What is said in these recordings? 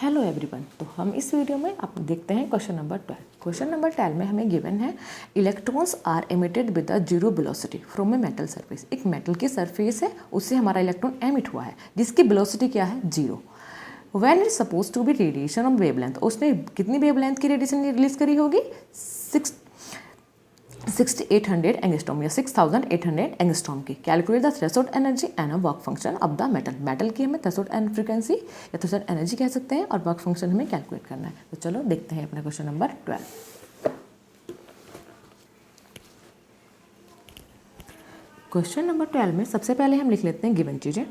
Hello everyone. तो हम इस वीडियो में आप देखते हैं क्वेश्चन नंबर 12। क्वेश्चन नंबर 12 में हमें गिवन है electrons are emitted with a zero velocity from a metal surface. एक मेटल की सरफेस है, उससे हमारा इलेक्ट्रॉन एमिट हुआ है जिसकी वेलोसिटी क्या है, zero. When it suppose to be radiation of wavelength, उसने कितनी वेवलेंथ की रेडिएशन रिलीज करी होगी, 6800 एंगस्ट्रॉम या 6800 एंगस्ट्रॉम की। Calculate the threshold energy and work function of the metal. Metal की हमें थ्रेशोल्ड एंड फ्रीक्वेंसी या थ्रेशोल्ड एनर्जी कह सकते हैं और वर्क फंक्शन हमें कैलकुलेट करना है। तो चलो देखते हैं अपना क्वेश्चन नंबर 12। क्वेश्चन नंबर 12 में सबसे पहले हम लिख लेते हैं गिवन चीज़ें।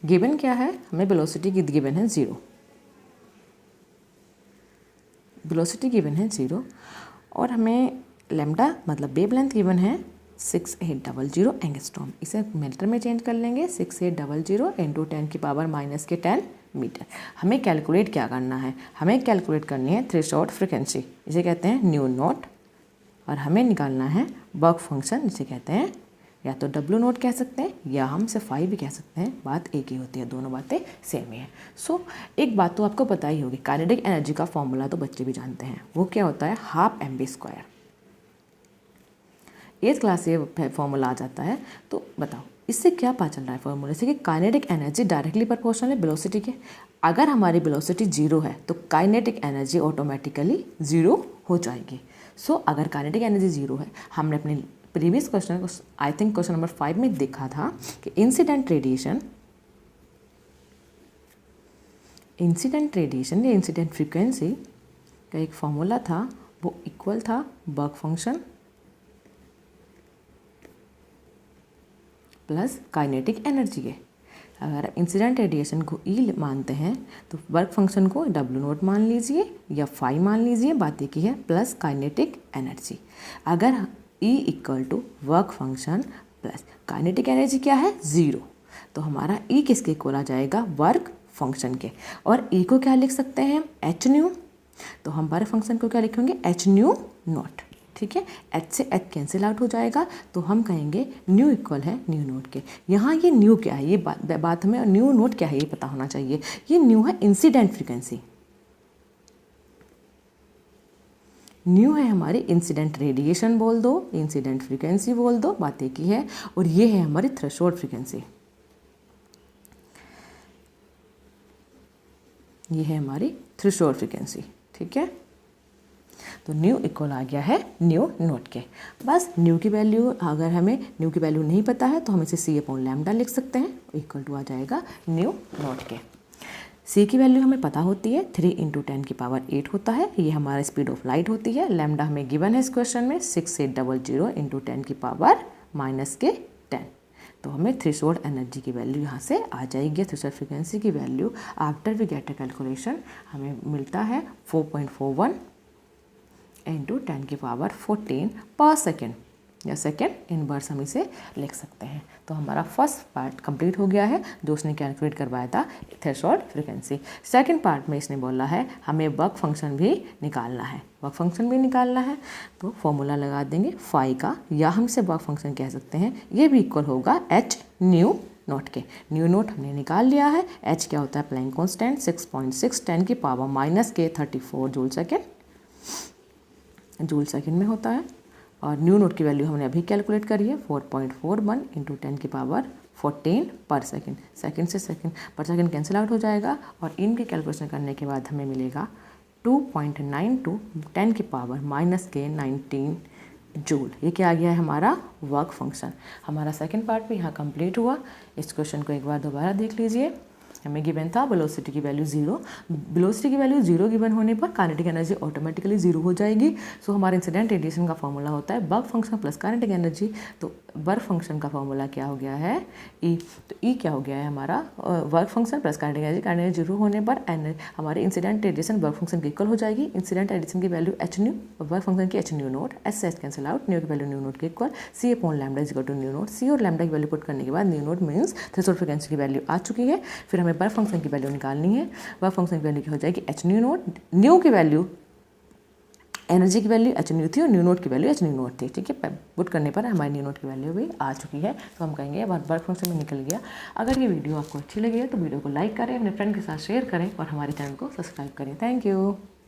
गिवन क्या है, हमें वेलोसिटी की गिवन है 0। वेलोसिटी गिवन है 0 और हमें लैम्डा मतलब वेवलेंथ गिवन है 6800 एंगस्ट्रॉम। इसे मीटर में चेंज कर लेंगे, 6800 इंटू 10 की पावर माइनस के 10 मीटर। हमें कैलकुलेट क्या करना है, हमें कैलकुलेट करनी है थ्रेशोल्ड फ्रीक्वेंसी, इसे कहते हैं न्यू नोट। और हमें निकालना है वर्क फंक्शन, जिसे कहते हैं या तो डब्ल्यू नोट कह सकते हैं या हम से फाई भी कह सकते हैं, बात एक ही होती है, दोनों बातें सेम ही है। सो एक बात तो आपको पता ही होगी, काइनेटिक एनर्जी का फॉर्मूला तो बच्चे भी जानते हैं, वो क्या होता है, हाफ mv²। 8th क्लास से ये फॉर्मूला आ जाता है। तो बताओ इससे क्या पता चल रहा है फॉर्मूले से कि काइनेटिक एनर्जी डायरेक्टली प्रोपोर्शनल है वेलोसिटी के। अगर हमारी वेलोसिटी 0 है तो काइनेटिक एनर्जी ऑटोमेटिकली 0 हो जाएगी। सो अगर काइनेटिक एनर्जी 0 है, हमने अपने previous question I think question number 5 में देखा था कि इंसिडेंट रेडिएशन या इंसिडेंट फ्रीक्वेंसी का एक फॉर्मूला था, वो इक्वल था work function plus kinetic energy के। अगर इंसिडेंट रेडिएशन को ई मानते हैं तो वर्क फंक्शन को डब्ल्यू नोट मान लीजिए या फाई मान लीजिए, बात एक ही है, प्लस काइनेटिक एनर्जी। अगर E equal to work function plus kinetic energy क्या है, 0, तो हमारा ई किसके इक्वल आ जाएगा, वर्क फंक्शन के। और ई को क्या लिख सकते हैं, एच न्यू। तो हम वर्क फंक्शन को क्या लिखेंगे, एच न्यू नोट। ठीक है, एच से एच कैंसिल आउट हो जाएगा, तो हम कहेंगे न्यू इक्वल है न्यू नोट के। यहाँ ये न्यू क्या है, ये बात हमें न्यू नोट क्या है ये पता होना चाहिए। ये न्यू है इंसिडेंट फ्रीक्वेंसी, न्यू है हमारी इंसिडेंट रेडिएशन बोल दो, इंसिडेंट फ्रीक्वेंसी बोल दो, बात एक ही है। और ये है हमारी थ्रेशोल्ड फ्रीक्वेंसी, ये है हमारी थ्रेशोल्ड फ्रीक्वेंसी। ठीक है, तो न्यू इक्वल आ गया है न्यू नोट के। बस न्यू की वैल्यू, अगर हमें न्यू की वैल्यू नहीं पता है तो हम इसे c/λ लिख सकते हैं, इक्वल टू आ जाएगा न्यू नोट के। c की वैल्यू हमें पता होती है, 3 × 10 की पावर 8 होता है, ये हमारा स्पीड ऑफ लाइट होती है। लैम्डा हमें गिवन है इस क्वेश्चन में 6800 × 10 की पावर माइनस के 10। तो हमें थ्रेशोल्ड एनर्जी की वैल्यू यहाँ से आ जाएगी। थ्रेशोल्ड फ्रीक्वेंसी की value after we get a calculation हमें मिलता है 4.41 इंटू 10 की पावर 14 पर सेकेंड, या सेकेंड इनवर्स हम इसे लिख सकते हैं। तो हमारा फर्स्ट पार्ट कंप्लीट हो गया है जो उसने कैलकुलेट करवाया था थ्रेशोल्ड फ्रीक्वेंसी। सेकंड पार्ट में इसने बोला है हमें वर्क फंक्शन भी निकालना है। वर्क फंक्शन भी निकालना है तो फॉर्मूला लगा देंगे फाई का, या हम इसे वर्क फंक्शन कह सकते हैं, ये भी इक्वल होगा एच न्यू नोट के। न्यू नोट हमने निकाल लिया है। एच क्या होता है, प्लैंक कांस्टेंट 6.6 10 की पावर माइनस के 34 जूल सेकेंड में होता है। और न्यू नोट की वैल्यू हमने अभी कैलकुलेट करी है 4.41 इंटू 10 की पावर 14 पर सेकेंड। सेकेंड से सेकेंड पर सेकेंड कैंसिल आउट हो जाएगा और इनकी कैलकुलेशन करने के बाद हमें मिलेगा 2.92 10 की पावर माइनस के 19 जूल। ये क्या आ गया है हमारा वर्क फंक्शन। हमारा सेकेंड पार्ट भी यहाँ कंप्लीट हुआ। इस क्वेश्चन को एक बार दोबारा देख लीजिए। हमें गिवन था वेलोसिटी की वैल्यू 0। वेलोसिटी की वैल्यू 0 गिवन होने पर काइनेटिक एनर्जी ऑटोमेटिकली 0 हो जाएगी। सो हमारे इंसिडेंट रेडिएशन का फॉर्मूला होता है work function plus kinetic energy. तो वर्क फंक्शन का फॉर्मूला क्या हो गया है, ई। तो ई क्या हो गया है हमारा, work function plus kinetic energy. Kinetic 0 होने पर हमारे इंसिडेंट रेडिएशन वर्क फंक्शन के इक्वल हो जाएगी। इंसिडेंट रेडिएशन की value h nu, work function की एच न्यू नोट, एच से एच कैंसिल आउट, न्यू की वैल्यू न्यू नोट के equal, c/λ is equal to nu naught. C और lambda की वैल्यू पुट करने के बाद nu naught means threshold frequency की वैल्यू आ चुकी है। फिर हमें वर्क फंक्शन की वैल्यू निकालनी है। वर्क फंक्शन की वैल्यू क्या हो जाएगी, एच न्यू नोट। न्यू की वैल्यू एनर्जी की वैल्यू एच न्यू थी और न्यू नोट की वैल्यू एच न्यू नोट थी। ठीक है, पुट करने पर हमारी न्यू नोट की वैल्यू भी आ चुकी है। तो हम कहेंगे वर्क फंक्शन में निकल गया। अगर ये वीडियो आपको अच्छी लगी है तो वीडियो को लाइक करें, अपने फ्रेंड के साथ शेयर करें और हमारे चैनल को सब्सक्राइब करें। Thank you.